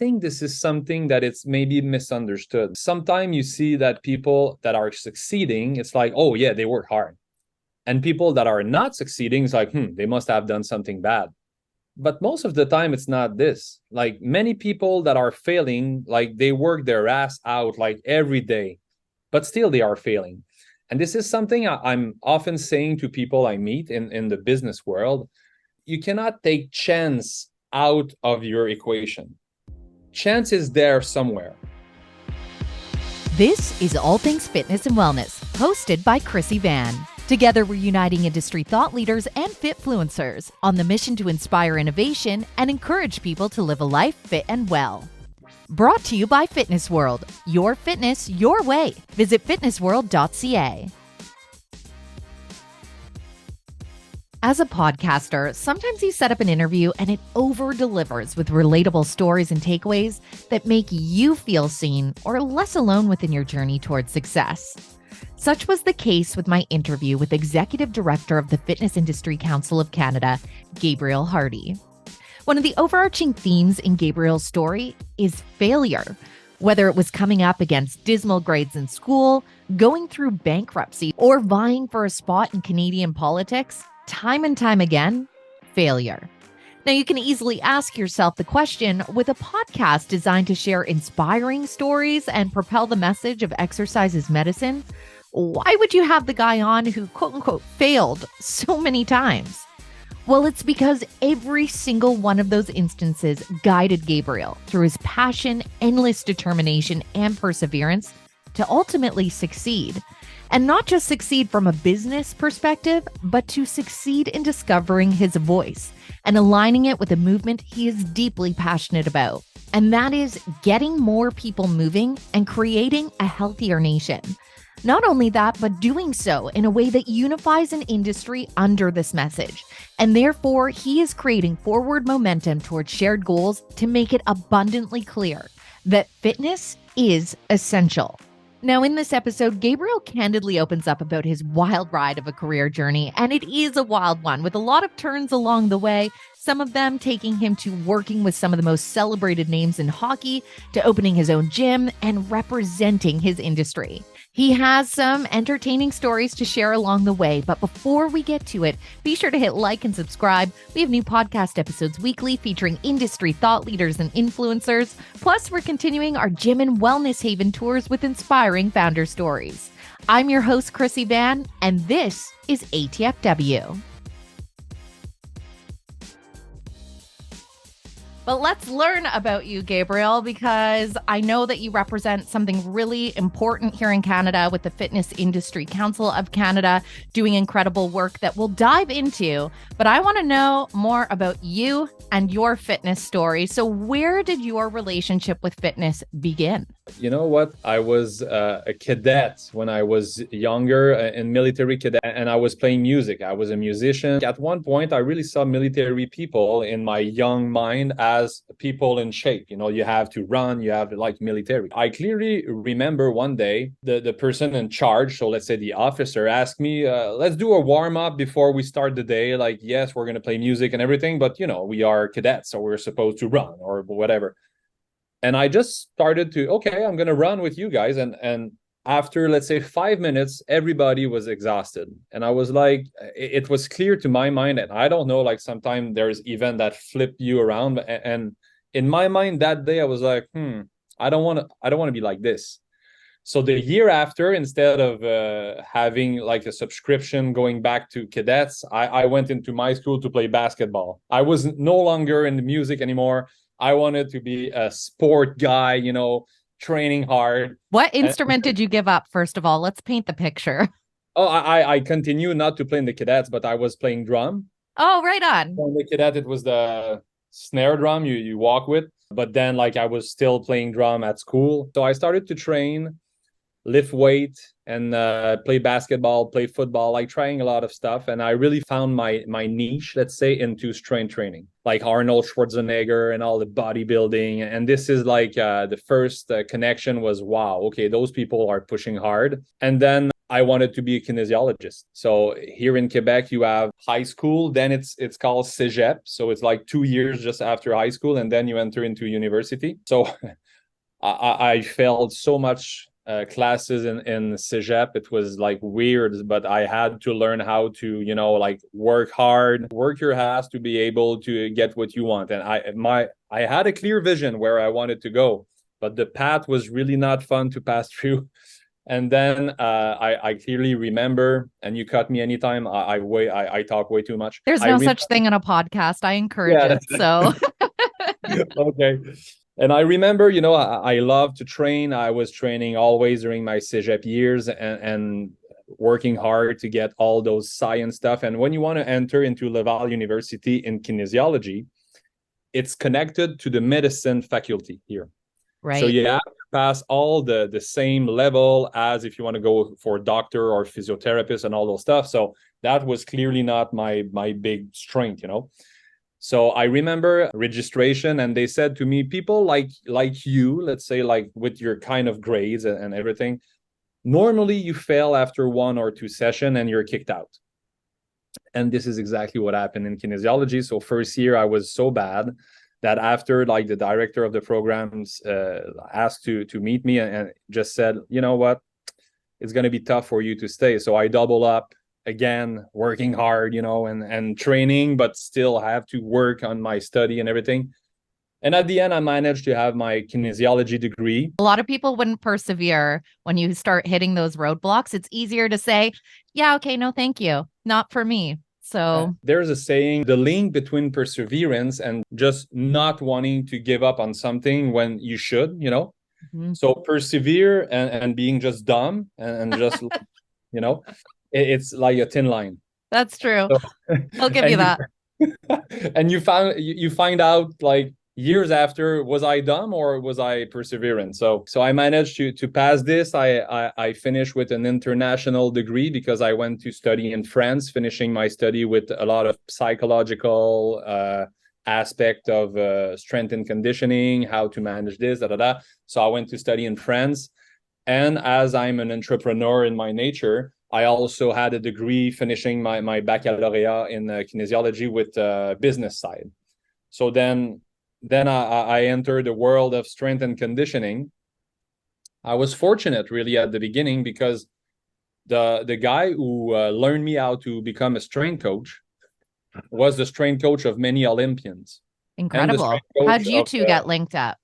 think this is something that it's maybe misunderstood. Sometimes you see that people that are succeeding, it's like, oh yeah, they work hard. And people that are not succeeding, it's like, they must have done something bad. But most of the time, it's not this. Like many people that are failing, like they work their ass out like every day, but still they are failing. And this is something I'm often saying to people I meet in the business world. You cannot take chance out of your equation. Chance is there somewhere. This is All Things Fitness and Wellness, hosted by Chrissy Van. Together, we're uniting industry thought leaders and fitfluencers on the mission to inspire innovation and encourage people to live a life fit and well. Brought to you by Fitness World. Your fitness, your way. Visit fitnessworld.ca. As a podcaster, sometimes you set up an interview and it over-delivers with relatable stories and takeaways that make you feel seen or less alone within your journey towards success. Such was the case with my interview with Executive Director of the Fitness Industry Council of Canada, Gabriel Hardy. One of the overarching themes in Gabriel's story is failure. Whether it was coming up against dismal grades in school, going through bankruptcy, or vying for a spot in Canadian politics, time and time again, failure. Now, you can easily ask yourself the question, with a podcast designed to share inspiring stories and propel the message of exercise as medicine, why would you have the guy on who, quote unquote, failed so many times? Well, it's because every single one of those instances guided Gabriel through his passion, endless determination, and perseverance to ultimately succeed. And not just succeed from a business perspective, but to succeed in discovering his voice and aligning it with a movement he is deeply passionate about. And that is getting more people moving and creating a healthier nation. Not only that, but doing so in a way that unifies an industry under this message. And therefore, he is creating forward momentum towards shared goals to make it abundantly clear that fitness is essential. Now, in this episode, Gabriel candidly opens up about his wild ride of a career journey, and it is a wild one with a lot of turns along the way, some of them taking him to working with some of the most celebrated names in hockey, to opening his own gym and representing his industry. He has some entertaining stories to share along the way, but before we get to it, be sure to hit like and subscribe. We have new podcast episodes weekly featuring industry thought leaders and influencers. Plus, we're continuing our gym and wellness haven tours with inspiring founder stories. I'm your host, Chrissy Van, and this is ATFW. But let's learn about you, Gabriel, because I know that you represent something really important here in Canada with the Fitness Industry Council of Canada, doing incredible work that we'll dive into. But I want to know more about you and your fitness story. So where did your relationship with fitness begin? You know what? I was a cadet when I was younger, in military cadet, and I was playing music. I was a musician. At one point, I really saw military people in my young mind as people in shape. You know, you have to run, you have to like military. I clearly remember one day the person in charge, so let's say the officer, asked me, let's do a warm up before we start the day. Like, yes, we're going to play music and everything, but, you know, we are cadets, so we're supposed to run or whatever. And I just started to, okay, I'm going to run with you guys. And after, let's say, 5 minutes, everybody was exhausted. And I was like, it was clear to my mind. And I don't know, like sometimes there's event that flip you around. And in my mind that day, I was like, I don't want to be like this. So the year after, instead of having like a subscription going back to cadets, I went into my school to play basketball. I was no longer in the music anymore. I wanted to be a sport guy, you know, training hard. What instrument did you give up, first of all? Let's paint the picture. Oh, I continue not to play in the cadets, but I was playing drum. Oh, right on. So in the cadet, it was the snare drum you walk with. But then like I was still playing drum at school. So I started to train, lift weight, and play basketball, play football, like trying a lot of stuff. And I really found my niche, let's say, into strength training, like Arnold Schwarzenegger and all the bodybuilding. And this is like the first connection was, wow, okay, those people are pushing hard. And then I wanted to be a kinesiologist. So here in Quebec, you have high school, then it's called cégep. So it's like 2 years just after high school, and then you enter into university. So I failed so much classes in cégep. It was like weird, but I had to learn how to, like work hard, work your ass to be able to get what you want. And I had a clear vision where I wanted to go, but the path was really not fun to pass through. And then I clearly remember, and you cut me anytime. I talk way too much. There's no such thing in a podcast. I encourage Yeah, it. So okay. And I remember, I love to train. I was training always during my cégep years and working hard to get all those science stuff. And when you want to enter into Laval University in kinesiology, it's connected to the medicine faculty here. right. So you have to pass all the same level as if you want to go for doctor or physiotherapist and all those stuff. So that was clearly not my big strength, So I remember registration, and they said to me, people like you, let's say, like with your kind of grades and everything, normally you fail after 1 or 2 sessions and you're kicked out. And this is exactly what happened in kinesiology. So first year I was so bad that after, like, the director of the programs asked to meet me and just said, you know what, it's going to be tough for you to stay. So I double up again, working hard, and training, but still have to work on my study and everything. And at the end, I managed to have my kinesiology degree. A lot of people wouldn't persevere when you start hitting those roadblocks. It's easier to say, yeah, okay, no, thank you. Not for me. So there's a saying, the link between perseverance and just not wanting to give up on something when you should, Mhm. So persevere and being just dumb and just, it's like a thin line. That's true. So, I'll give you that. And you find out, like, years after, was I dumb or was I perseverant? So I managed to pass this. I finished with an international degree because I went to study in France, finishing my study with a lot of psychological aspect of strength and conditioning, how to manage this, So I went to study in France. And as I'm an entrepreneur in my nature, I also had a degree finishing my baccalaureate in kinesiology with business side. So then I entered the world of strength and conditioning. I was fortunate really at the beginning because the guy who learned me how to become a strength coach was the strength coach of many Olympians. Incredible. How'd you two get linked up?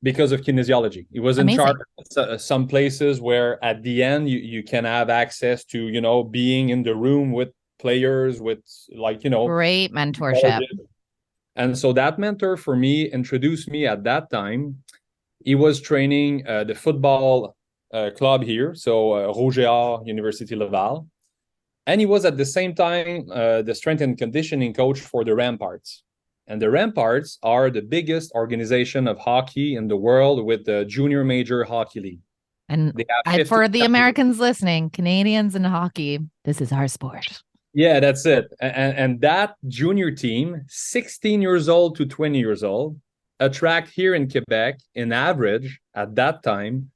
Because of kinesiology. He was in charge of some places where at the end you can have access to, being in the room with players with, like, great mentorship. And so that mentor for me introduced me at that time. He was training the football club here, so Roger University Laval. And he was at the same time the strength and conditioning coach for the Ramparts. And the Ramparts are the biggest organization of hockey in the world with the Junior Major Hockey League. And for the Americans listening, Canadians and hockey, this is our sport. Yeah, that's it. And that junior team, 16 years old to 20 years old, attract here in Quebec, in average, at that time,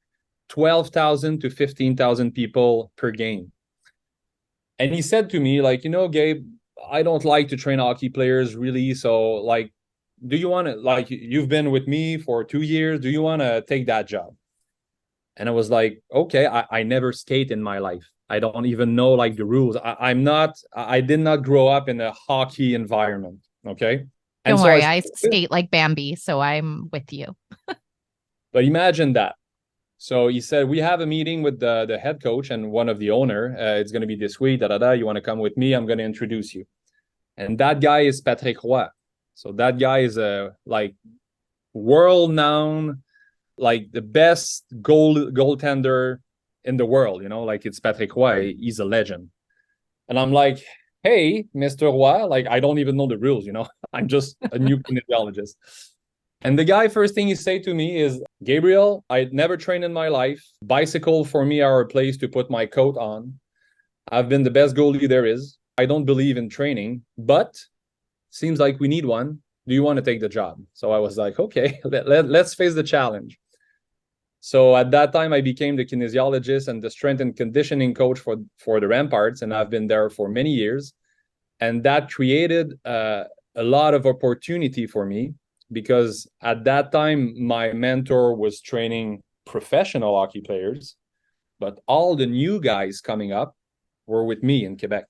12,000 to 15,000 people per game. And he said to me, like, Gabe, I don't like to train hockey players really. So, like, do you want to, like, you've been with me for 2 years. Do you want to take that job? And I was like, okay, I never skate in my life. I don't even know, like, the rules. I did not grow up in a hockey environment. Okay. Don't worry. I skate like Bambi. So I'm with you. But imagine that. So he said, we have a meeting with the head coach and one of the owner. It's going to be this week. You want to come with me? I'm going to introduce you. And that guy is Patrick Roy. So that guy is a world known, like the best goaltender in the world. Like, it's Patrick Roy. He's a legend. And I'm like, hey, Mr. Roy, like, I don't even know the rules. I'm just a new kinesiologist. And the guy, first thing he said to me is, Gabriel, I'd never trained in my life. Bicycle for me are a place to put my coat on. I've been the best goalie there is. I don't believe in training, but seems like we need one. Do you want to take the job? So I was like, okay, let's face the challenge. So at that time, I became the kinesiologist and the strength and conditioning coach for the Ramparts, and I've been there for many years. And that created a lot of opportunity for me because at that time, my mentor was training professional hockey players, but all the new guys coming up were with me in Quebec.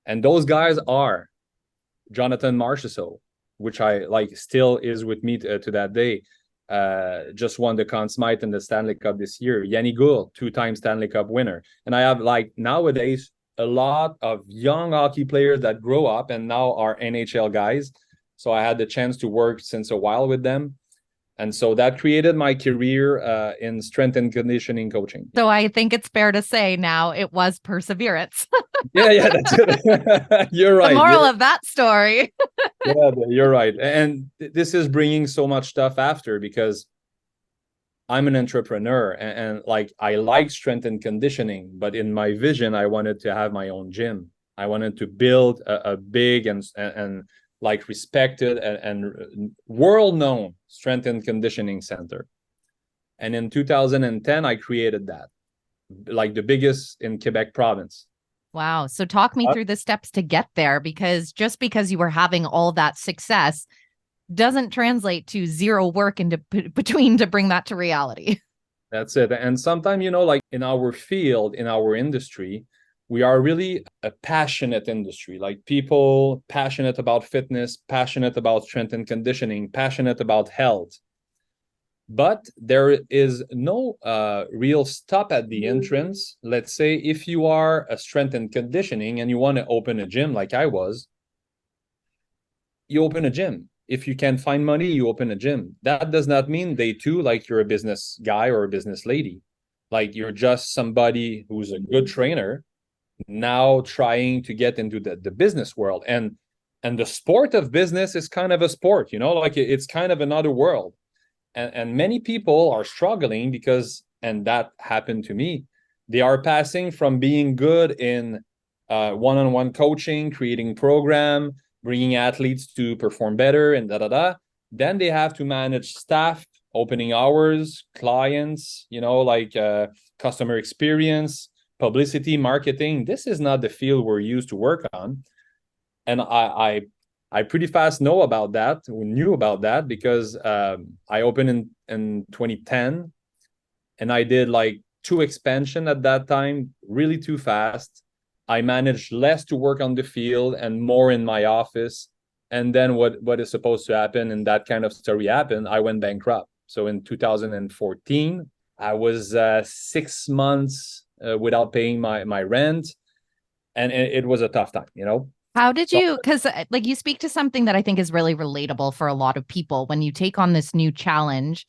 And those guys are Jonathan Marchessault, which I like still is with me to that day. Just won the Conn Smythe and the Stanley Cup this year. Yanni Gould, two-time Stanley Cup winner. And I have like nowadays a lot of young hockey players that grow up and now are NHL guys. So I had the chance to work since a while with them. And so that created my career in strength and conditioning coaching. So I think it's fair to say now it was perseverance. Yeah, that's it. You're right. The moral of that story. Yeah, you're right. And this is bringing so much stuff after because I'm an entrepreneur and like I like strength and conditioning, but in my vision, I wanted to have my own gym. I wanted to build a big and like respected and world-known strength and conditioning center. And in 2010, I created that, like the biggest in Quebec province. Wow. So talk me through the steps to get there, because just because you were having all that success doesn't translate to zero work into between to bring that to reality. That's it. And sometimes, like in our field, in our industry, we are really a passionate industry, like people passionate about fitness, passionate about strength and conditioning, passionate about health. But there is no real stop at the entrance. Let's say if you are a strength and conditioning and you want to open a gym like I was, you open a gym. If you can't find money, you open a gym. That does not mean day two, like you're a business guy or a business lady. Like you're just somebody who's a good trainer now trying to get into the business world. And the sport of business is kind of a sport, like it's kind of another world. And many people are struggling because, and that happened to me, they are passing from being good in one-on-one coaching, creating program, bringing athletes to perform better and da-da-da. Then they have to manage staff, opening hours, clients, like customer experience, publicity, marketing. This is not the field we're used to work on. And I pretty fast knew about that because I opened in 2010 and I did like 2 expansion at that time, really too fast. I managed less to work on the field and more in my office. And then what is supposed to happen, and that kind of story happened, I went bankrupt. So in 2014, I was 6 months without paying my rent. And it was a tough time. How did you, because like you speak to something that I think is really relatable for a lot of people. When you take on this new challenge,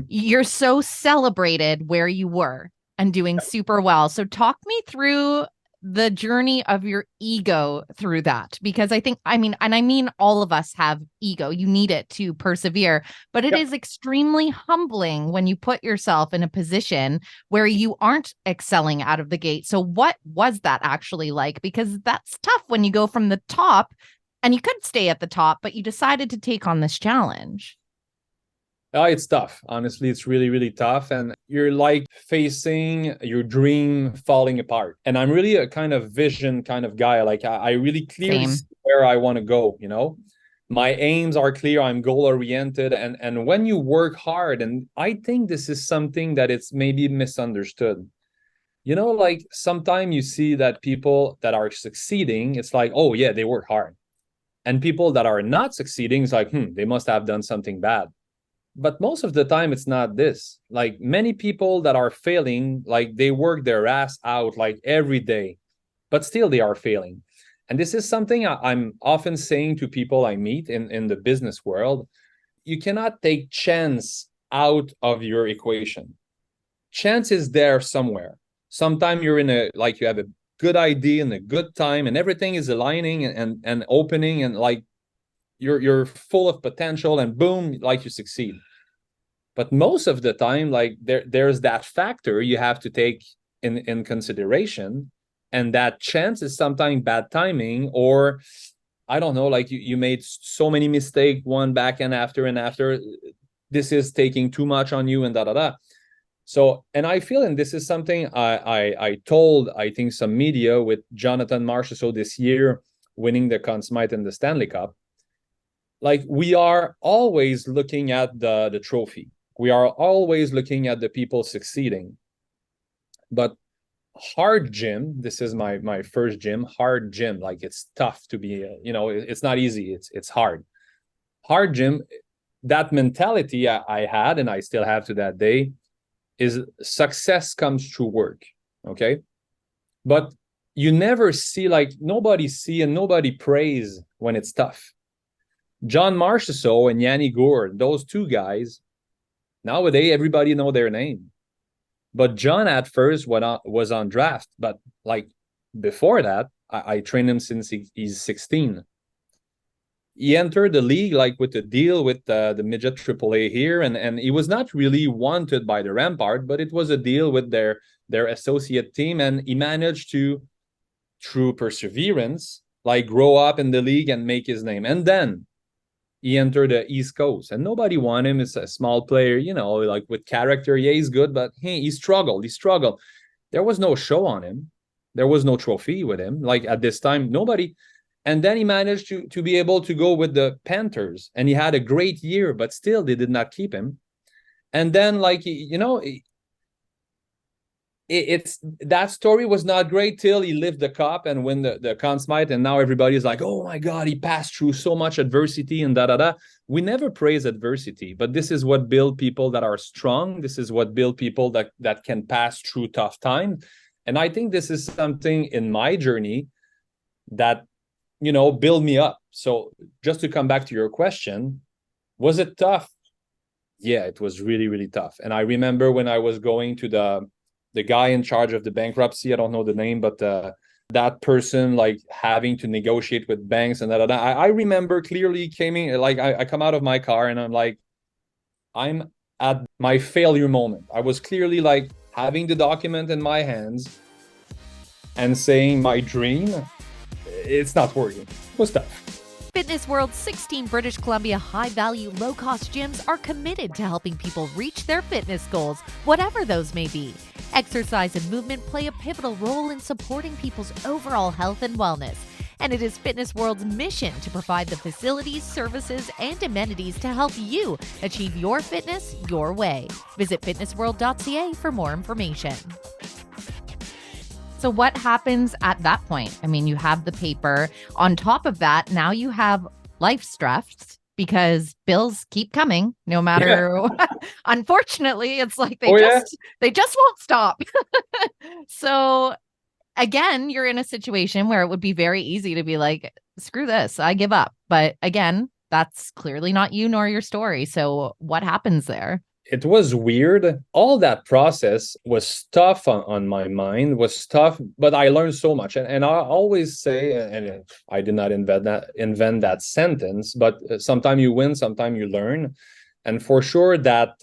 you're so celebrated where you were and doing super well. So talk me through the journey of your ego through that, because I mean, all of us have ego. You need it to persevere, but it is extremely humbling when you put yourself in a position where you aren't excelling out of the gate. So what was that actually like? Because that's tough when you go from the top and you could stay at the top, but you decided to take on this challenge. It's tough. Honestly, it's really, really tough. And you're like facing your dream falling apart. And I'm really a kind of vision kind of guy. Like I really clearly see where I want to go, My aims are clear. I'm goal oriented. And when you work hard, and I think this is something that it's maybe misunderstood. Like sometimes you see that people that are succeeding, it's like, oh yeah, they work hard. And people that are not succeeding, it's like, they must have done something bad. But most of the time it's not this. Like many people that are failing, like they work their ass out like every day, but still they are failing. And this is something I'm often saying to people I meet in the business world. You cannot take chance out of your equation. Chance is there somewhere. Sometime you're you have a good idea and a good time and everything is aligning and opening and like you're full of potential and boom, like you succeed. But most of the time, like there's that factor you have to take in consideration, and that chance is sometimes bad timing, or I don't know, like you made so many mistakes one back and after this is taking too much on you and da da da. So, and I feel, and this is something I told, I think, some media with Jonathan Marchessault this year, winning the Conn Smythe and the Stanley Cup. Like, we are always looking at the trophy. We are always looking at the people succeeding. But hard gym, this is my first gym, hard gym, like it's tough to be, it's not easy. It's hard. Hard gym, that mentality I had, and I still have to that day, is success comes through work. Okay. But you never see, like, nobody see and nobody praise when it's tough. John Marchessault and Yanni Gourde, those two guys, nowadays everybody know their name. But John at first was on draft, but like before that, I trained him since he's 16. He entered the league like with a deal with the midget AAA here, and he was not really wanted by the Rampart, but it was a deal with their associate team, and he managed to, through perseverance, like grow up in the league and make his name. And then he entered the East Coast, and nobody wanted him. It's a small player, like with character. Yeah, he's good, but hey, he struggled. There was no show on him. There was no trophy with him. Like at this time, nobody. And then he managed to be able to go with the Panthers, and he had a great year, but still they did not keep him. And then, like, it's that story was not great till he lived the cup and win the Conn Smythe, and now everybody's like, oh my God, he passed through so much adversity and da. We never praise adversity, but this is what build people that are strong. This is what build people that can pass through tough times. And I think this is something in my journey that, build me up. So just to come back to your question, was it tough? Yeah, it was really, really tough. And I remember when I was going to the guy in charge of the bankruptcy, I don't know the name, but that person, like, having to negotiate with banks and that. I remember clearly I come out of my car and I'm like, I'm at my failure moment. I was clearly like having the document in my hands and saying my dream, it's not working. It was tough. Fitness World's 16 British Columbia high-value, low-cost gyms are committed to helping people reach their fitness goals, whatever those may be. Exercise and movement play a pivotal role in supporting people's overall health and wellness, and it is Fitness World's mission to provide the facilities, services, and amenities to help you achieve your fitness your way. Visit fitnessworld.ca for more information. So what happens at that point? I mean, you have the paper. On top of that, now you have life stress because bills keep coming no matter. Yeah. Unfortunately, it's like they just won't stop. So again, you're in a situation where it would be very easy to be like, screw this, I give up. But again, that's clearly not you nor your story. So what happens there? It was weird. All that process was tough on my mind, was tough, but I learned so much. And I always say, and I did not invent that sentence, but sometimes you win, sometimes you learn. And for sure that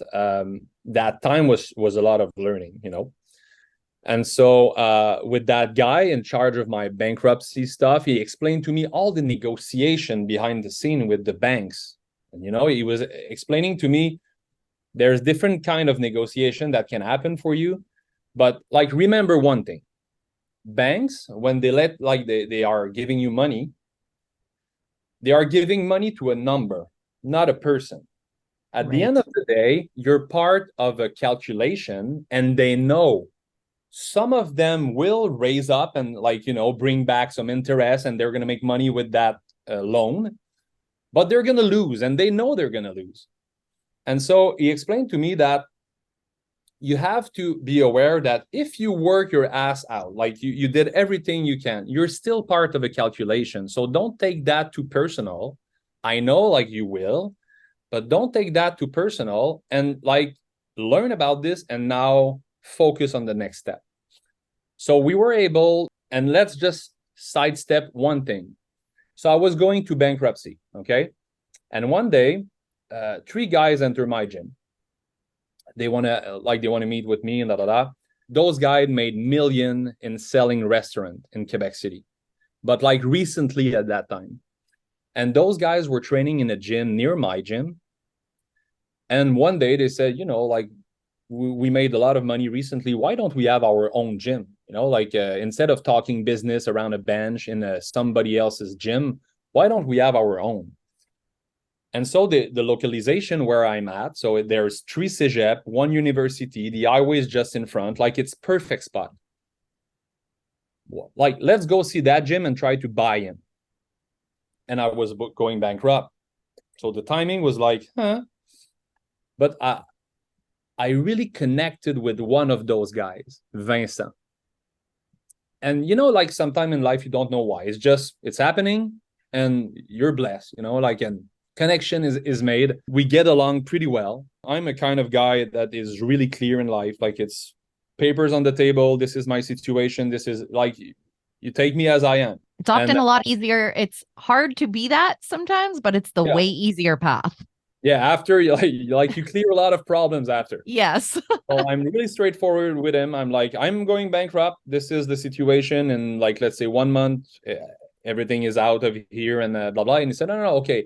that time was a lot of learning, And so with that guy in charge of my bankruptcy stuff, he explained to me all the negotiation behind the scene with the banks. And, he was explaining to me, there's different kind of negotiation that can happen for you. But like, remember one thing, banks, when they are giving you money, they are giving money to a number, not a person. At the end of the day, you're part of a calculation, and they know some of them will raise up and bring back some interest, and they're going to make money with that loan, but they're going to lose, and they know they're going to lose. And so he explained to me that you have to be aware that if you work your ass out, like you did everything you can, you're still part of a calculation. So don't take that too personal. I know you will, but don't take that too personal, and learn about this and now focus on the next step. So we were able, and let's just sidestep one thing. So I was going to bankruptcy, okay? And one day, 3 guys enter my gym. They want to meet with me and Those guys made million in selling restaurant in Quebec City, but recently at that time. And those guys were training in a gym near my gym. And one day they said, we made a lot of money recently. Why don't we have our own gym? Like instead of talking business around a bench in somebody else's gym, why don't we have our own? And so the localization where I'm at, so there's 3 cégep, 1 university, the highway is just in front, like it's perfect spot. Like, let's go see that gym and try to buy him. And I was going bankrupt. So the timing was like, huh? But I really connected with one of those guys, Vincent. And like sometime in life, you don't know why. It's happening and you're blessed, like, and connection is made. We get along pretty well. I'm a kind of guy that is really clear in life. Like, it's papers on the table. This is my situation. This is like, you take me as I am. It's often a lot easier. It's hard to be that sometimes, but it's the way easier path. Yeah, after you clear a lot of problems after. Yes. So I'm really straightforward with him. I'm like, I'm going bankrupt. This is the situation. And like, let's say 1 month, everything is out of here and blah, blah. And he said, no, okay.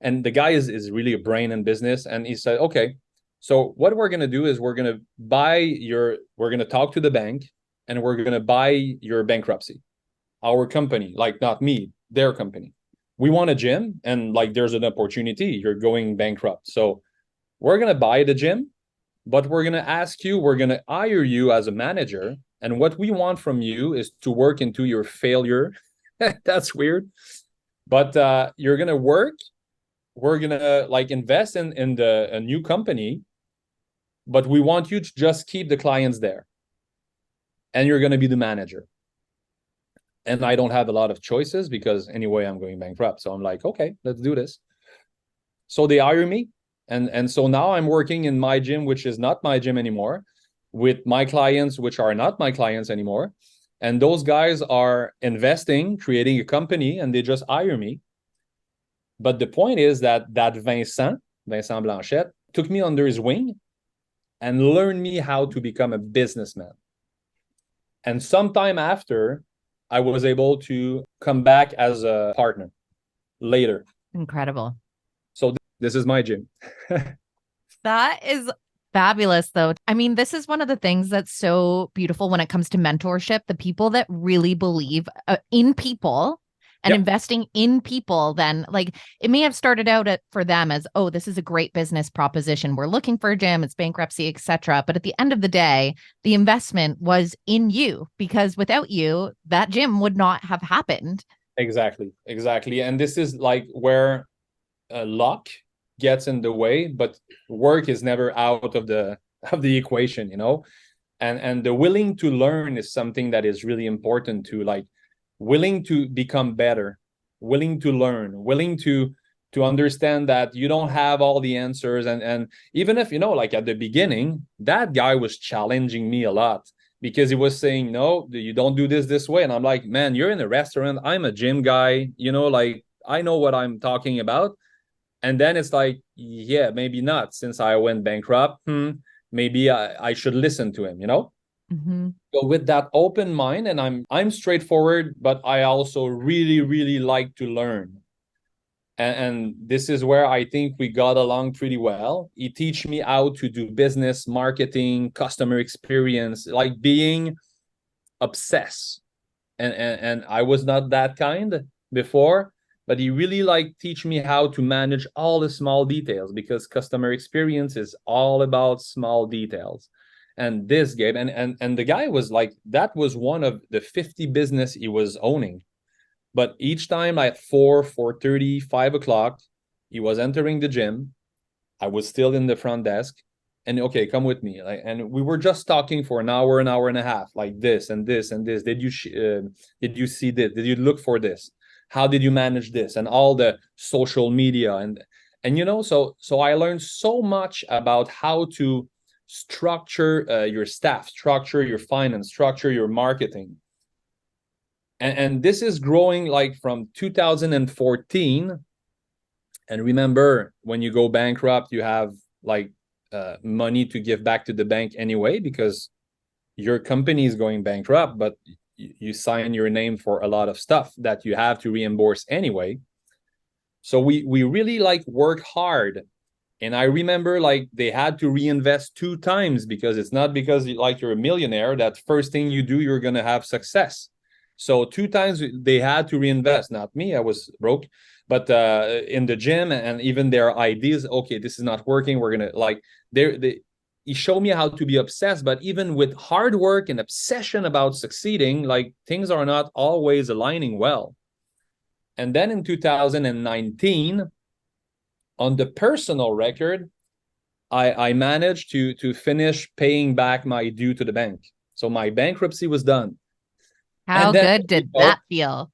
And the guy is really a brain in business. And he said, okay, so what we're going to do is we're going to talk to the bank and we're going to buy your bankruptcy. Our company, like not me, their company. We want a gym and like there's an opportunity. You're going bankrupt. So we're going to buy the gym, but we're going to hire you as a manager. And what we want from you is to work into your failure. That's weird. But you're going to work. We're going to like invest in a new company, but we want you to just keep the clients there. And you're going to be the manager. And I don't have a lot of choices because anyway, I'm going bankrupt. So I'm like, okay, let's do this. So they hire me. And so now I'm working in my gym, which is not my gym anymore, with my clients, which are not my clients anymore. And those guys are investing, creating a company, and they just hire me. But the point is that Vincent Blanchette, took me under his wing and learned me how to become a businessman. And sometime after, I was able to come back as a partner later. Incredible. So this is my gym. That is fabulous, though. I mean, this is one of the things that's so beautiful when it comes to mentorship. The people that really believe in people and investing in people, then like it may have started out for them as, oh, this is a great business proposition. We're looking for a gym, it's bankruptcy, etc. But at the end of the day, the investment was in you because without you, that gym would not have happened. Exactly. And this is like where luck gets in the way, but work is never out of the equation, and the willing to learn is something that is really important to like willing to become better, willing to learn, willing to understand that you don't have all the answers. And even if, like at the beginning, that guy was challenging me a lot because he was saying, no, you don't do this way. And I'm like, man, you're in a restaurant. I'm a gym guy, like I know what I'm talking about. And then it's like, yeah, maybe not. Since I went bankrupt, maybe I should listen to him, Mm-hmm. So with that open mind, and I'm straightforward, but I also really, really like to learn. And this is where I think we got along pretty well. He teach me how to do business, marketing, customer experience, like being obsessed. And I was not that kind before, but he really like teach me how to manage all the small details because customer experience is all about small details. And this Gabe and the guy was like, that was one of the 50 business he was owning. But each time at 4:30, 5 o'clock, he was entering the gym. I was still in the front desk. And okay, come with me. And we were just talking for an hour and a half, like this and this and this. Did you see this? Did you look for this? How did you manage this? And all the social media and so I learned so much about how to structure your staff, structure your finance, structure your marketing. And this is growing like from 2014. And remember, when you go bankrupt, you have like money to give back to the bank anyway, because your company is going bankrupt, but you sign your name for a lot of stuff that you have to reimburse anyway. So we really like work hard And I remember like they had to reinvest 2 times, because it's not because like you're a millionaire that first thing you do you're gonna have success. So 2 times they had to reinvest. Not me, I was broke, but in the gym, and even their ideas. Okay, this is not working. We're gonna like they. He showed me how to be obsessed, but even with hard work and obsession about succeeding, like things are not always aligning well. And then in 2019, on the personal record, I managed to finish paying back my due to the bank. So my bankruptcy was done. How And then, good did that feel?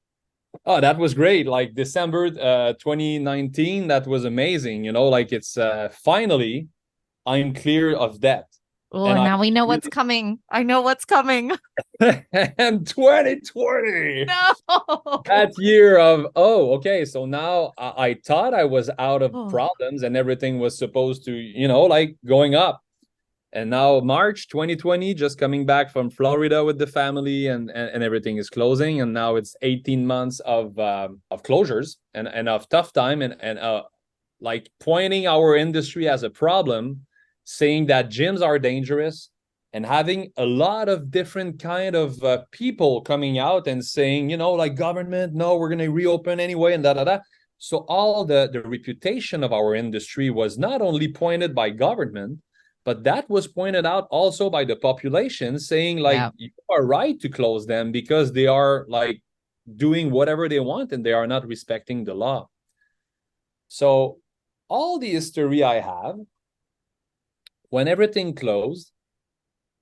oh, that was great. Like December 2019, that was amazing. Like it's finally I'm clear of debt. Oh, And I now we know what's really coming. I know what's coming. and 2020, No. that year of, oh, okay, so now I thought I was out of Oh, problems and everything was supposed to, like going up. And now March 2020, just coming back from Florida with the family, and everything is closing. And now it's 18 months of closures and of tough time, and like pointing our industry as a problem, saying that gyms are dangerous, and having a lot of different kind of people coming out and saying, like government, no, we're going to reopen anyway, and da da da. So all the reputation of our industry was not only pointed by government, but that was pointed out also by the population, saying like, yeah. you are right to close them because they are like doing whatever they want and they are not respecting the law. So all the history I have, when everything closed,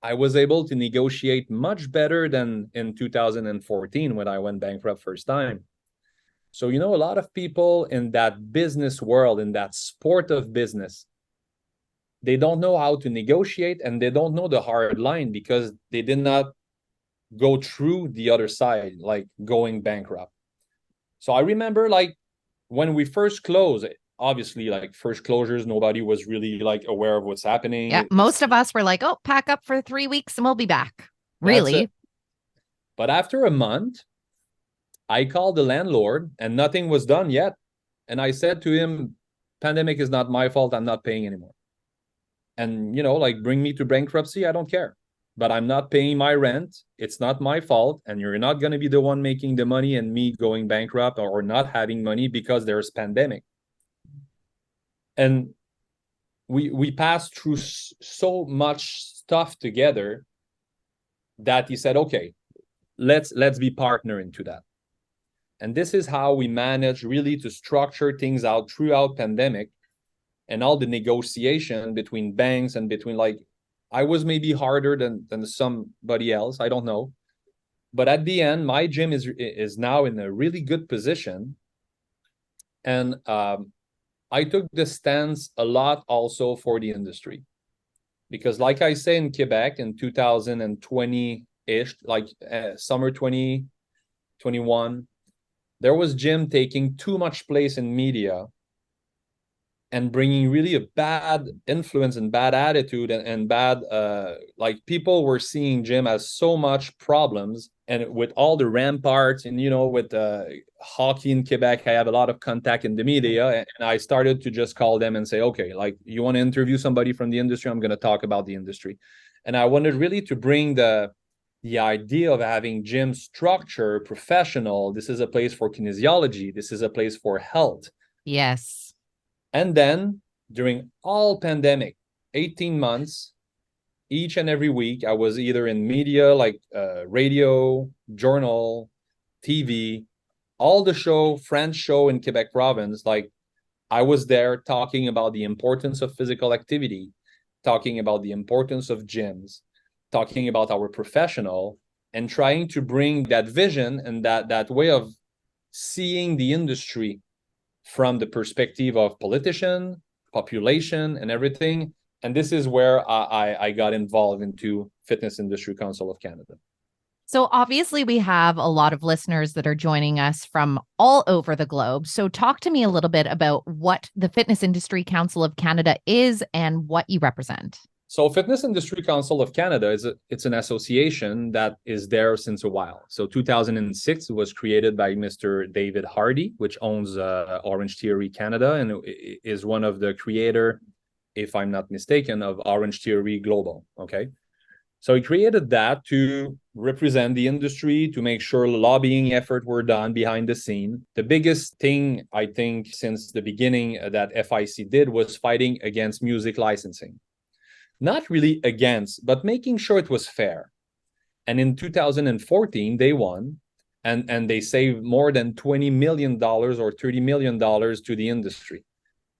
I was able to negotiate much better than in 2014 when I went bankrupt first time. So, a lot of people in that business world, in that sport of business, they don't know how to negotiate, and they don't know the hard line because they did not go through the other side, like going bankrupt. So I remember like when we first closed, obviously like first closures, nobody was really like aware of what's happening. Yeah. Most of us were like, oh, pack up for 3 weeks and we'll be back. That's it. Really? But after a month, I called the landlord and nothing was done yet. And I said to him, pandemic is not my fault. I'm not paying anymore. And, like bring me to bankruptcy. I don't care. But I'm not paying my rent. It's not my fault. And you're not going to be the one making the money and me going bankrupt or not having money because there's pandemic. And we passed through so much stuff together that he said, okay, let's be partner into that. And this is how we managed really to structure things out throughout pandemic, and all the negotiation between banks and between, like, I was maybe harder than somebody else, I don't know, but at the end my gym is now in a really good position. And I took the stance a lot also for the industry, because like I say, in Quebec in 2020-ish, like summer 2021, there was gym taking too much place in media and bringing really a bad influence and bad attitude, and bad like people were seeing gym as so much problems. And with all the ramparts, and with hockey in Quebec, I have a lot of contact in the media, and I started to just call them and say, okay, like, you want to interview somebody from the industry, I'm going to talk about the industry. And I wanted really to bring the idea of having gym structure, professional. This is a place for kinesiology, this is a place for health. Yes. And then during all pandemic, 18 months, each and every week, I was either in media, like radio, journal, TV, all the show, French show in Quebec province. Like, I was there talking about the importance of physical activity, talking about the importance of gyms, talking about our professional, and trying to bring that vision and that way of seeing the industry from the perspective of politician, population, and everything. And this is where I got involved into Fitness Industry Council of Canada. So obviously we have a lot of listeners that are joining us from all over the globe. So talk to me a little bit about what the Fitness Industry Council of Canada is and what you represent. So Fitness Industry Council of Canada it's an association that is there since a while. So 2006 it was created by Mr. David Hardy, which owns Orange Theory Canada and is one of the creator, if I'm not mistaken, of Orange Theory Global. Okay. So he created that to represent the industry, to make sure lobbying effort were done behind the scene. The biggest thing, I think, since the beginning that FIC did was fighting against music licensing. Not really against, but making sure it was fair. And in 2014, they won, and they saved more than $20 million or $30 million to the industry,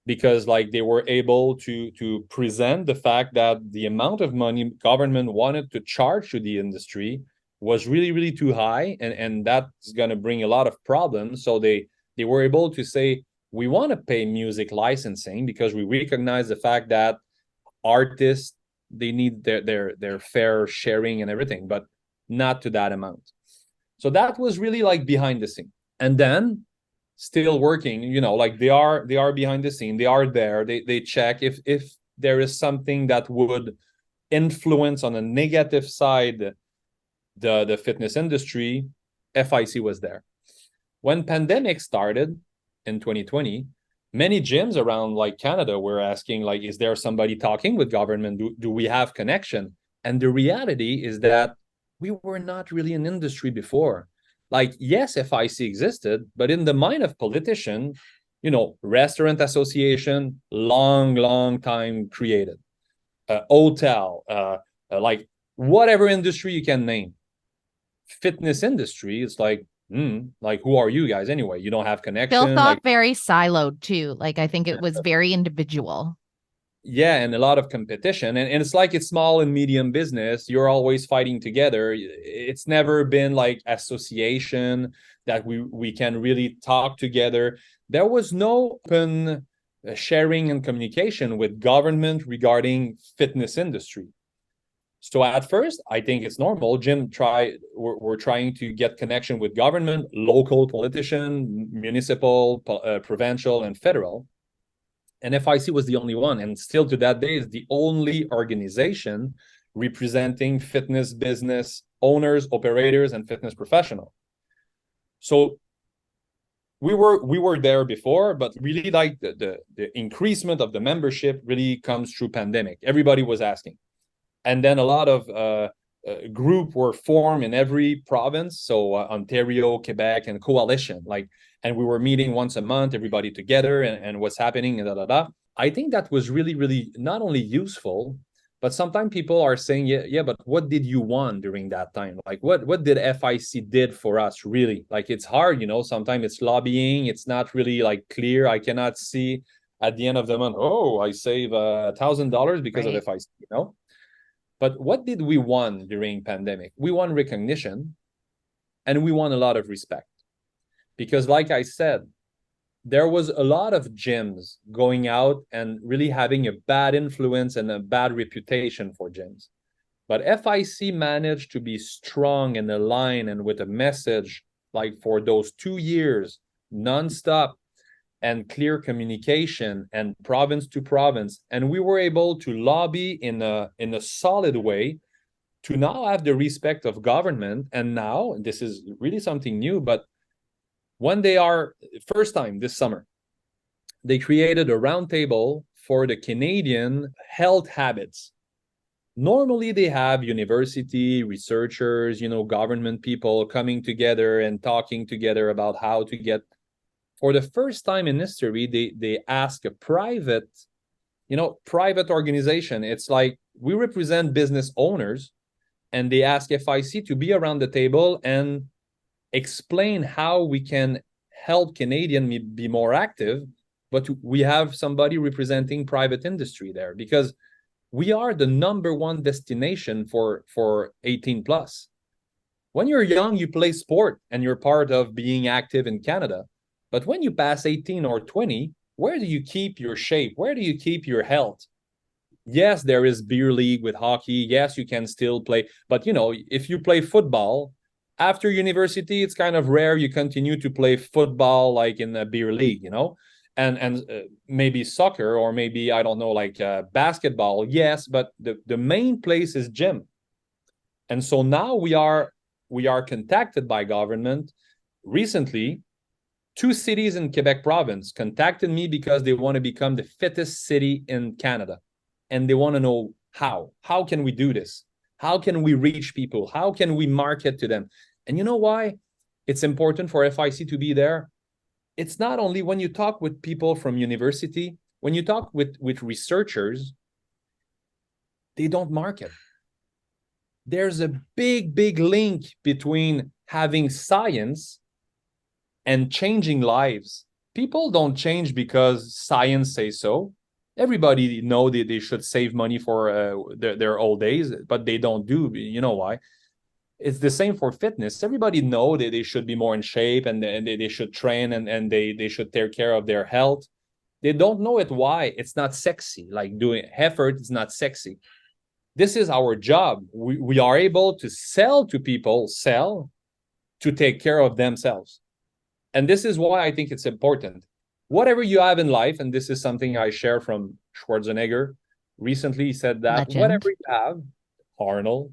because like they were able to present the fact that the amount of money government wanted to charge to the industry was really too high, and that's going to bring a lot of problems. So they were able to say, we want to pay music licensing because we recognize the fact that artists, they need their fair sharing and everything, but not to that amount. So that was really like behind the scene. And then still working, like they are behind the scene, they are there, they check if there is something that would influence on a negative side the fitness industry. FIC was there. When pandemic started in 2020, many gyms around like Canada were asking, like, is there somebody talking with government? Do we have connection? And the reality is that we were not really an industry before. Like, yes, FIC existed, but in the mind of politician, restaurant association, long time created, hotel, like whatever industry you can name. Fitness industry, it's like, like, who are you guys anyway? You don't have connection. Still thought like very siloed too. Like I think it was very individual. Yeah, and a lot of competition, and it's like it's small and medium business, you're always fighting together. It's never been like association that we can really talk together. There was no open sharing and communication with government regarding fitness industry. So at first, I think it's normal. We're trying to get connection with government, local politician, municipal, provincial, and federal. And FIC was the only one, and still to that day is the only organization representing fitness business owners, operators, and fitness professionals. So we were there before, but really like the increasement of the membership really comes through pandemic. Everybody was asking. And then a lot of group were formed in every province. So Ontario, Quebec, and coalition, and we were meeting once a month, everybody together, and what's happening, and I think that was really not only useful, but sometimes people are saying, yeah, but what did you want during that time? Like, what did FIC did for us, really? Like, it's hard, sometimes it's lobbying, it's not really like clear. I cannot see at the end of the month, oh, I save $1,000 because of FIC, But what did we want during pandemic? We want recognition, and we want a lot of respect. Because like I said, there was a lot of gyms going out and really having a bad influence and a bad reputation for gyms. But FIC managed to be strong and aligned and with a message, like for those 2 years, nonstop and clear communication and province to province. And we were able to lobby in a solid way to now have the respect of government. And now, this is really something new, but when they are, first time this summer, they created a roundtable for the Canadian health habits. Normally they have university researchers, government people coming together and talking together about how to get. For the first time in history, they ask a private organization. It's like we represent business owners, and they ask FIC to be around the table and explain how we can help Canadians be more active, but we have somebody representing private industry there, because we are the number one destination for 18 plus. When you're young, you play sport and you're part of being active in Canada. But when you pass 18 or 20, where do you keep your shape? Where do you keep your health? Yes, there is beer league with hockey. Yes, you can still play. But, if you play football, after university, it's kind of rare you continue to play football like in a beer league, and maybe soccer, or maybe, I don't know, like basketball, yes, but the main place is gym. And so now we are contacted by government. Recently, two cities in Quebec province contacted me because they want to become the fittest city in Canada, and they want to know how can we do this, how can we reach people, how can we market to them. And you know why it's important for FIC to be there? It's not only when you talk with people from university, when you talk with researchers, they don't market. There's a big link between having science and changing lives. People don't change because science says so. Everybody know that they should save money for their old days, but they don't do. You know why? It's the same for fitness. Everybody know that they should be more in shape, and they should train, and they should take care of their health. They don't know it why. It's not sexy. Like doing effort is not sexy. This is our job. We are able to sell to people, sell to take care of themselves. And this is why I think it's important. Whatever you have in life, and this is something I share from Schwarzenegger. Recently, he said that Legend. whatever you have, Arnold,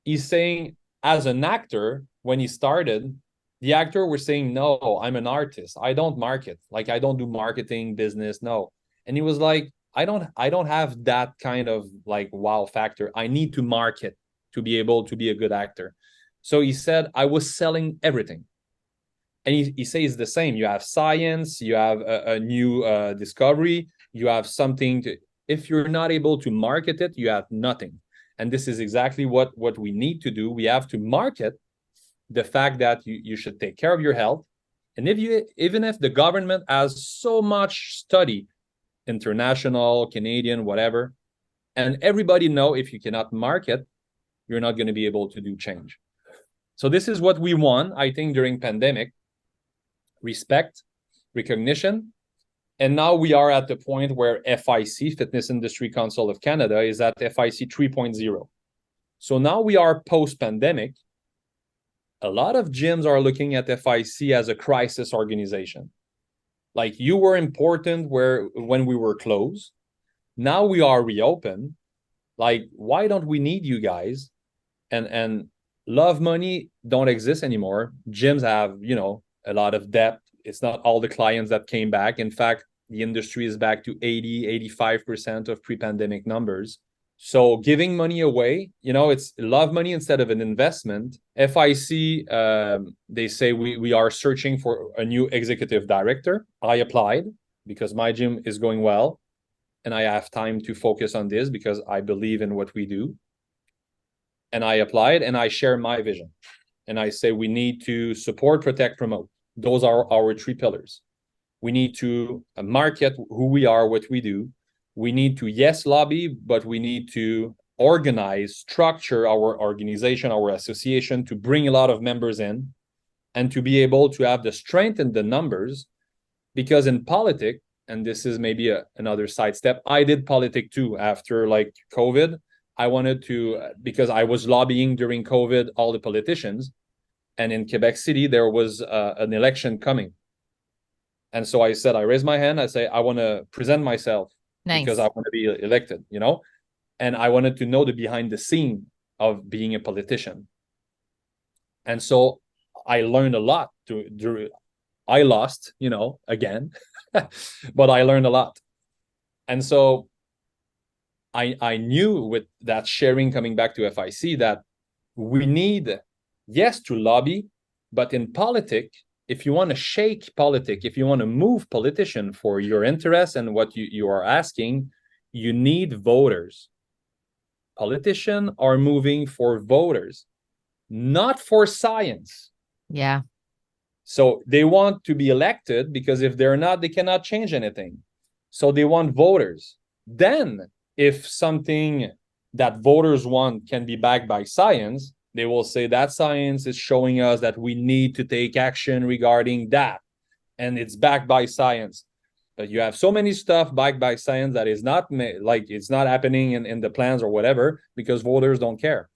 he's saying, as an actor, when he started, the actor was saying, no, I'm an artist. I don't market. Like, I don't do marketing business. No. And he was like, I don't have that kind of like wow factor. I need to market to be able to be a good actor. So he said, I was selling everything. And he says the same. You have science, you have a new discovery, you have something to, if you're not able to market it, you have nothing. And this is exactly what we need to do. We have to market the fact that you should take care of your health. And even if the government has so much study, international, Canadian, whatever, and everybody know, if you cannot market, you're not going to be able to do change. So this is what we want, I think, during pandemic: respect, recognition. And now we are at the point where FIC, Fitness Industry Council of Canada, is at FIC 3.0. So now we are post-pandemic. A lot of gyms are looking at FIC as a crisis organization. Like, you were important when we were closed. Now we are reopened. Like, why don't we need you guys? And love money don't exist anymore. Gyms have, a lot of debt. It's not all the clients that came back. In fact, the industry is back to 85% of pre-pandemic numbers. So giving money away, it's love money instead of an investment. FIC, they say we are searching for a new executive director. I applied because my gym is going well, and I have time to focus on this because I believe in what we do. And I applied, and I share my vision. And I say we need to support, protect, promote. Those are our three pillars. We need to market who we are, what we do. We need to, yes, lobby, but we need to organize, structure our organization, our association, to bring a lot of members in, and to be able to have the strength in the numbers. Because in politics, and this is maybe another sidestep, I did politics too after like COVID. I wanted to, because I was lobbying during COVID, all the politicians. And in Quebec City, there was an election coming. And so I said, I raised my hand. I say, I want to present myself. Nice. Because I want to be elected, and I wanted to know the behind the scene of being a politician. And so I learned a lot. I lost, again, but I learned a lot. And so I knew, with that sharing coming back to FIC, that we need, yes, to lobby, but in politics, if you want to shake politics, if you want to move politician for your interests and what you are asking, you need voters. Politicians are moving for voters, not for science. Yeah. So they want to be elected because if they're not, they cannot change anything. So they want voters. Then, if something that voters want can be backed by science, they will say that science is showing us that we need to take action regarding that, and it's backed by science. But you have so many stuff backed by science that is not like it's not happening in the plans or whatever, because voters don't care.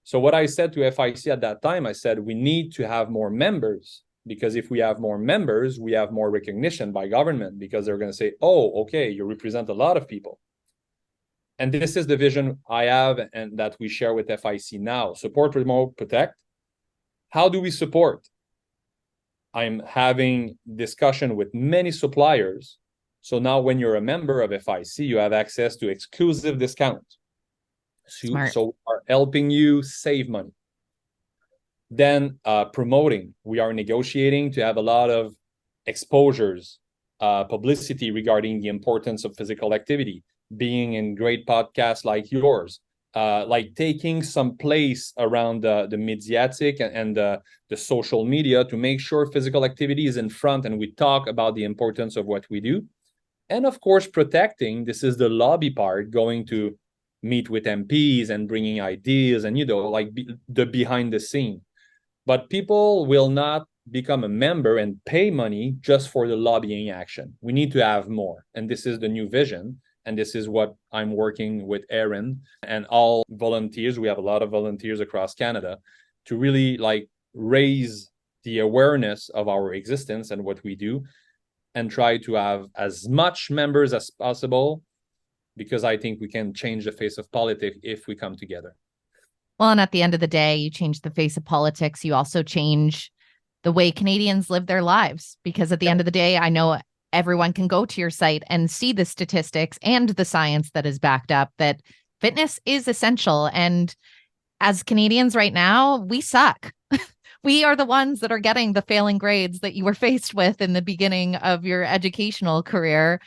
So what I said to FIC at that time, I said, we need to have more members because if we have more members, we have more recognition by government, because they're going to say, oh, okay, you represent a lot of people. And this is the vision I have and that we share with FIC now. Support, promote, protect. How do we support? I'm having discussion with many suppliers. So now when you're a member of FIC, you have access to exclusive discounts. So we are helping you save money. Then promoting, we are negotiating to have a lot of exposures, publicity regarding the importance of physical activity, being in great podcasts like yours, like taking some place around the mediatic and the social media to make sure physical activity is in front and we talk about the importance of what we do. And of course, protecting, this is the lobby part, going to meet with MPs and bringing ideas and, like the behind the scene. But people will not become a member and pay money just for the lobbying action. We need to have more. And this is the new vision. And this is what I'm working with Aaron and all volunteers. We have a lot of volunteers across Canada to really like raise the awareness of our existence and what we do, and try to have as much members as possible, because I think we can change the face of politics if we come together. Well, and at the end of the day, you change the face of politics. You also change the way Canadians live their lives, because at the end of the day, I know everyone can go to your site and see the statistics and the science that is backed up that fitness is essential. And as Canadians right now, we suck. We are the ones that are getting the failing grades that you were faced with in the beginning of your educational career,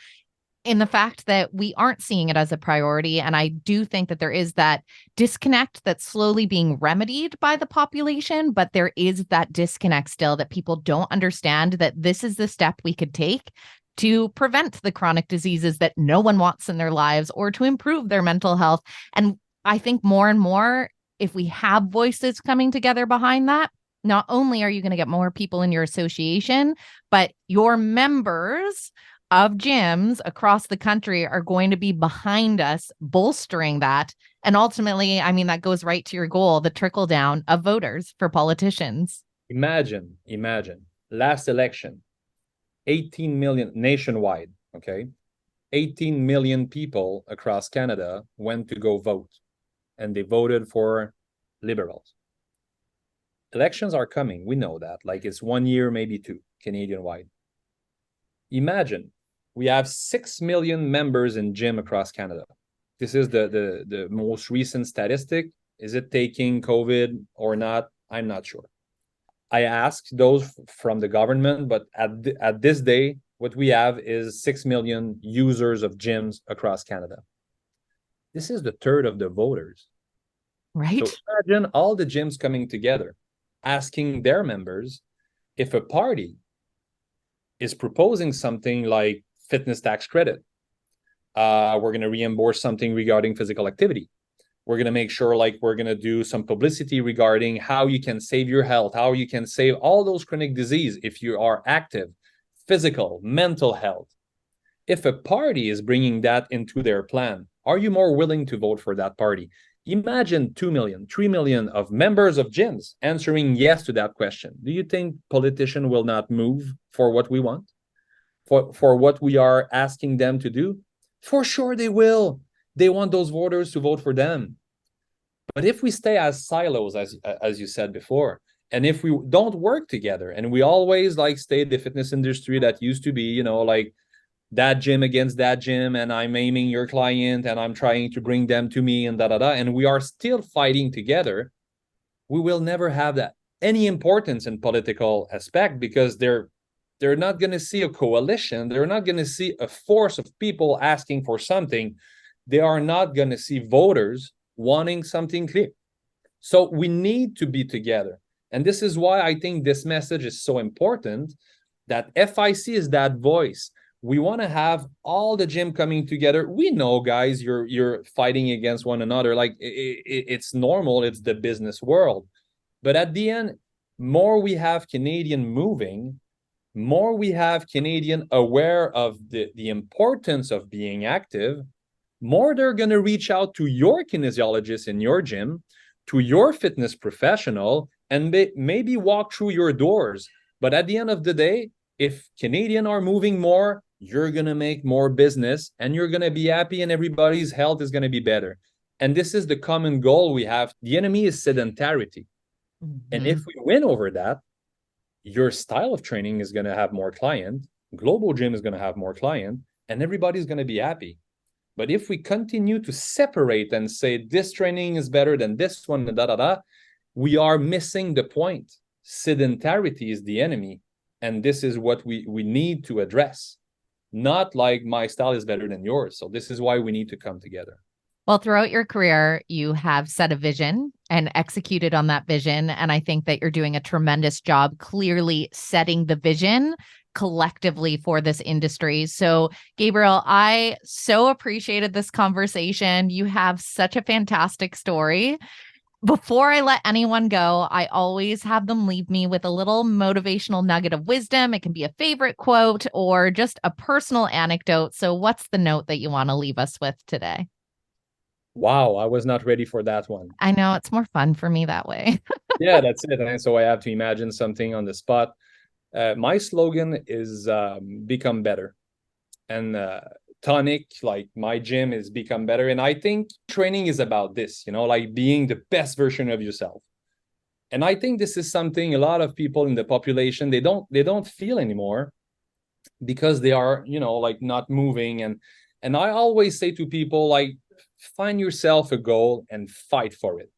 in the fact that we aren't seeing it as a priority. And I do think that there is that disconnect that's slowly being remedied by the population, but there is that disconnect still, that people don't understand that this is the step we could take to prevent the chronic diseases that no one wants in their lives, or to improve their mental health. And I think more and more, if we have voices coming together behind that, not only are you going to get more people in your association, but your members of gyms across the country are going to be behind us, bolstering that. And ultimately, I mean, that goes right to your goal, the trickle down of voters for politicians. Imagine, last election, 18 million nationwide, okay? 18 million people across Canada went to go vote, and they voted for Liberals. Elections are coming. We know that. Like, it's 1 year, maybe two, Canadian-wide. Imagine we have 6 million members in gym across Canada. This is the most recent statistic. Is it taking COVID or not? I'm not sure. I asked those from the government, but at this day, what we have is 6 million users of gyms across Canada. This is the third of the voters. Right. So imagine all the gyms coming together, asking their members if a party is proposing something like fitness tax credit. We're going to reimburse something regarding physical activity. We're going to make sure, like, we're going to do some publicity regarding how you can save your health, how you can save all those chronic disease if you are active, physical, mental health. If a party is bringing that into their plan, are you more willing to vote for that party? Imagine 2 million, 3 million of members of gyms answering yes to that question. Do you think politicians will not move for what we want? For what we are asking them to do? For sure they will. They want those voters to vote for them. But if we stay as silos, as you said before, and if we don't work together, and we always like stay the fitness industry that used to be, like that gym against that gym, and I'm aiming your client and I'm trying to bring them to me and and we are still fighting together, we will never have that any importance in political aspect, because they're not going to see a coalition. They're not going to see a force of people asking for something. They are not going to see voters wanting something clear. So we need to be together. And this is why I think this message is so important, that FIC is that voice. We want to have all the gym coming together. We know, guys, you're fighting against one another. Like, it's normal. It's the business world. But at the end, more we have Canadian moving, more we have Canadian aware of the importance of being active, more they're going to reach out to your kinesiologist in your gym, to your fitness professional, and maybe walk through your doors But at the end of the day, if Canadians are moving more, you're going to make more business and you're going to be happy and everybody's health is going to be better. And this is the common goal we have. The enemy is sedentarity. And if we win over that, your style of training is going to have more client, Global Gym is going to have more client, and everybody's going to be happy. But if we continue to separate and say this training is better than this one, we are missing the point. Sedentarity is the enemy, and this is what we need to address. Not like my style is better than yours. So this is why we need to come together. Well, throughout your career, you have set a vision and executed on that vision. And I think that you're doing a tremendous job clearly setting the vision collectively for this industry. So, Gabriel, I so appreciated this conversation. You have such a fantastic story. Before I let anyone go, I always have them leave me with a little motivational nugget of wisdom. It can be a favorite quote or just a personal anecdote. So what's the note that you want to leave us with today? Wow, I was not ready for that one. I know, it's more fun for me that way. Yeah, that's it. And so I have to imagine something on the spot. My slogan is become better. And Tonic, like my gym, is become better. And I think training is about this, like being the best version of yourself. And I think this is something a lot of people in the population, they don't feel anymore because they are, like not moving. And I always say to people, like, find yourself a goal and fight for it.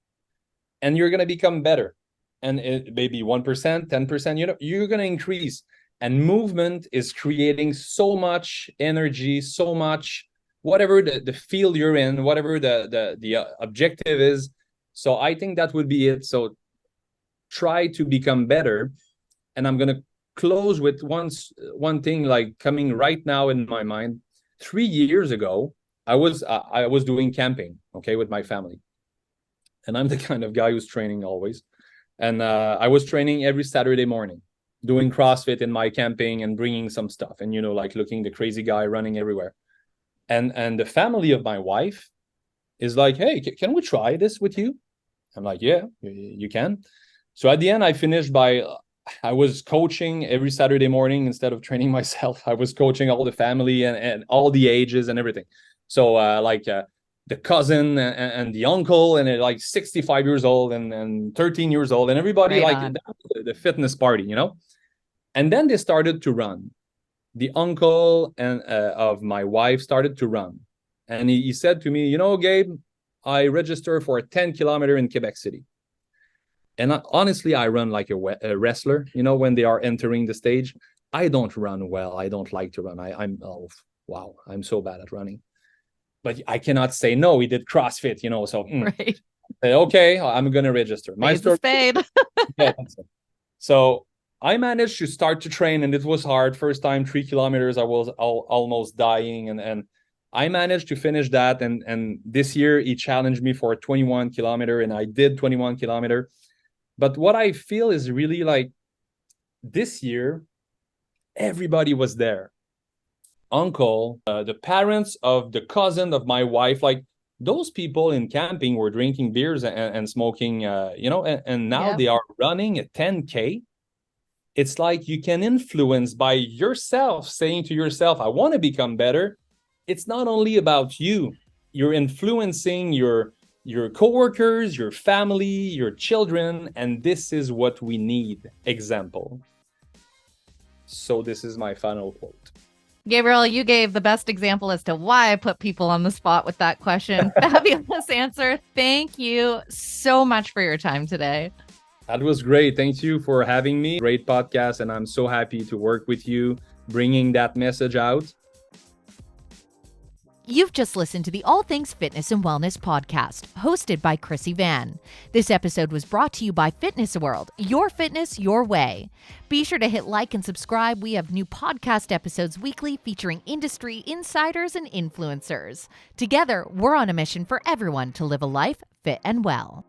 And you're going to become better. And it maybe 1%, 10%, you're going to increase. And movement is creating so much energy, so much, whatever the field you're in, whatever the objective is. So I think that would be it. So try to become better. And I'm going to close with one thing like coming right now in my mind. 3 years ago, I was doing camping, okay, with my family. And I'm the kind of guy who's training always. And I was training every Saturday morning, doing CrossFit in my camping and bringing some stuff and, like looking the crazy guy running everywhere. And the family of my wife is like, hey, can we try this with you? I'm like, yeah, you can. So at the end, I was coaching every Saturday morning instead of training myself. I was coaching all the family and all the ages and everything. So the cousin and the uncle and like 65 years old and 13 years old and everybody right the fitness party, And then they started to run. The uncle and of my wife started to run. And he said to me, Gabe, I registered for a 10 kilometer in Quebec City. And honestly, I run like a wrestler, when they are entering the stage. I don't run well. I don't like to run. I'm so bad at running. But I cannot say no. We did CrossFit, so right. Okay, I'm going to register. My story. Yeah, so I managed to start to train, and it was hard. First time, 3 kilometers, I was almost dying, and I managed to finish that. And this year, he challenged me for a 21 kilometer, and I did 21 kilometer. But what I feel is really like this year, everybody was there. Uncle, the parents of the cousin of my wife, like those people in camping were drinking beers and smoking, and now they are running a 10K. It's like you can influence by yourself saying to yourself, I want to become better. It's not only about you. You're influencing your coworkers, your family, your children, and this is what we need. Example. So this is my final quote. Gabriel, you gave the best example as to why I put people on the spot with that question. Fabulous answer. Thank you so much for your time today. That was great. Thank you for having me. Great podcast, and I'm so happy to work with you, bringing that message out. You've just listened to the All Things Fitness and Wellness podcast, hosted by Chrissy Van. This episode was brought to you by Fitness World, your fitness, your way. Be sure to hit like and subscribe. We have new podcast episodes weekly featuring industry insiders and influencers. Together, we're on a mission for everyone to live a life fit and well.